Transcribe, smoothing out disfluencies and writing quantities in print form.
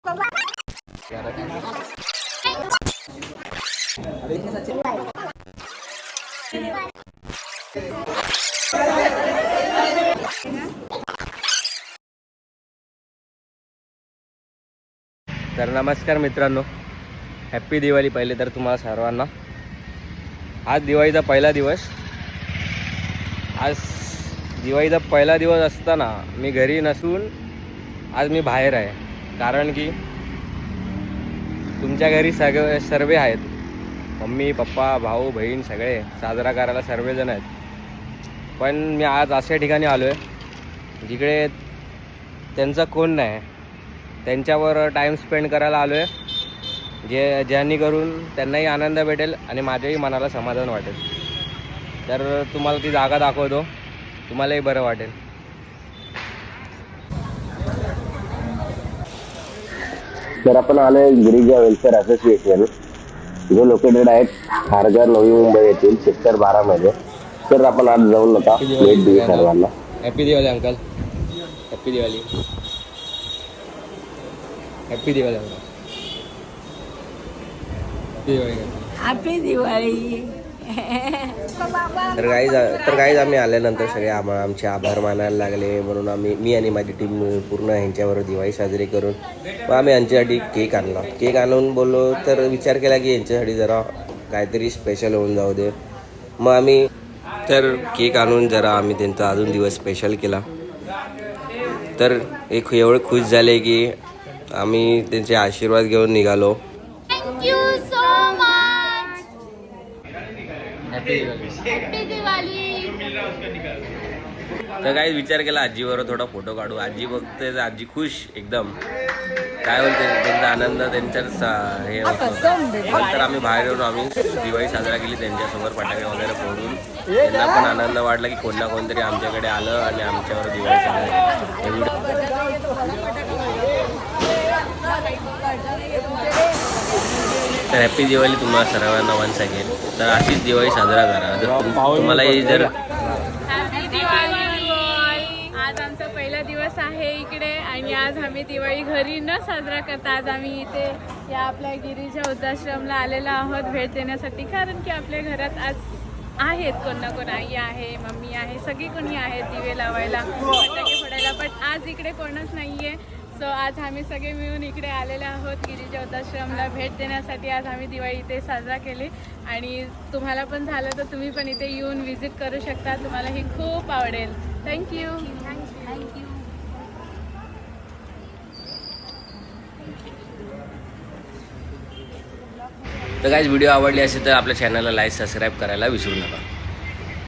तर नमस्कार मित्रांनो, हॅप्पी दिवाळी पहिले तर तुम्हाला सर्वांना. आज दिवाळीचा पहिला दिवस. आज दिवाळीचा पहिला दिवस असताना मी घरी नसून आज मी बाहेर आहे. कारण की तुमच्या घरी सर्व आहेत, मम्मी पप्पा भाऊ बहीण सगळे साजरा करायला सर्वजण आहेत. पण मी आज अशा ठिकाणी आलो आहे जिकडे त्यांचा कोण नाही, त्यांच्यावर टाईम स्पेंड करायला आलो आहे, जेणेकरून त्यांनाही आनंद भेटेल आणि माझ्याही मनाला समाधान वाटेल. तर तुम्हाला ती जागा दाखवतो, तुम्हालाही बरं वाटेल. तर आपण आलो आहे गिरिजा वेलफेअर असोसिएशन, जो लोकेटेड आहे खारघर नवी मुंबई येथील सेक्टर 12 मध्ये. तर आपण आज जाऊन नका भेट देऊ सर्वांना. Happy Diwali uncle. Happy Diwali. Happy Diwali uncle. Happy Diwali. तर गाईज आम्ही आल्यानंतर सगळे आमचे आभार मानायला लागले. म्हणून मी आणि माझी टीम पूर्ण ह्यांच्यावर दिवाळी साजरी करून मग आम्ही यांच्यासाठी केक आणला. केक आणून बोललो तर विचार केला की यांच्यासाठी जरा काहीतरी स्पेशल होऊन जाऊ दे. मग आम्ही तर केक आणून जरा आम्ही त्यांचा अजून दिवस स्पेशल केला. तर एक एवढे खुश झाले की आम्ही त्यांचे आशीर्वाद घेऊन निघालो. Thank you so much. Happy Diwali. तर काही विचार केला आजीबरोबर थोडा फोटो काढू. आजी बघते तर आजी खुश एकदम, काय बोलते, त्यांचा आनंद त्यांच्याच हे होतं. नंतर आम्ही बाहेर येऊन आम्ही दिवाळी साजरा केली त्यांच्यासमोर, फटाके वगैरे फोडून. त्यांना पण आनंद वाटला की कोण ना कोणतरी आमच्याकडे आलं आणि आमच्यावर दिवाळी साजरी. तर हॅप्पी दिवाळी तुम्हाला सर्वांना वन्स अगेन. तर अशीच दिवाळी साजरा करा. जर तुम्हालाही जर हॅपी दिवाळी. आज आमचा पहिला दिवस आहे इकडे आणि आज आम्ही दिवाळी घरी न साजरा करता आज आम्ही इथे या आपल्या गिरीजा वृद्धाश्रमला आलेलो आहोत भेट देण्यासाठी. कारण की आपल्या घरात आज आहेत कोण ना कोण, आई आहे, मम्मी आहे, सगळी कोणी आहेत दिवे लावायला, फटाके फोडायला. पण आज इकडे कोणच नाही आहे. सो आज आम्ही सगळे मिळून इकडे आलेले आहोत गिरीजा वृद्धाश्रमला भेट देण्यासाठी. आज आम्ही दिवाळी इथे साजरा केली आणि तुम्हाला पण झालं तर तुम्ही पण इथे येऊन व्हिजिट करू शकता. तुम्हाला ही खूप आवडेल. थँक्यू. तर गाईज व्हिडिओ आवडली असेल तर आपल्या चॅनलला लाईक सबस्क्राईब करायला विसरू नका.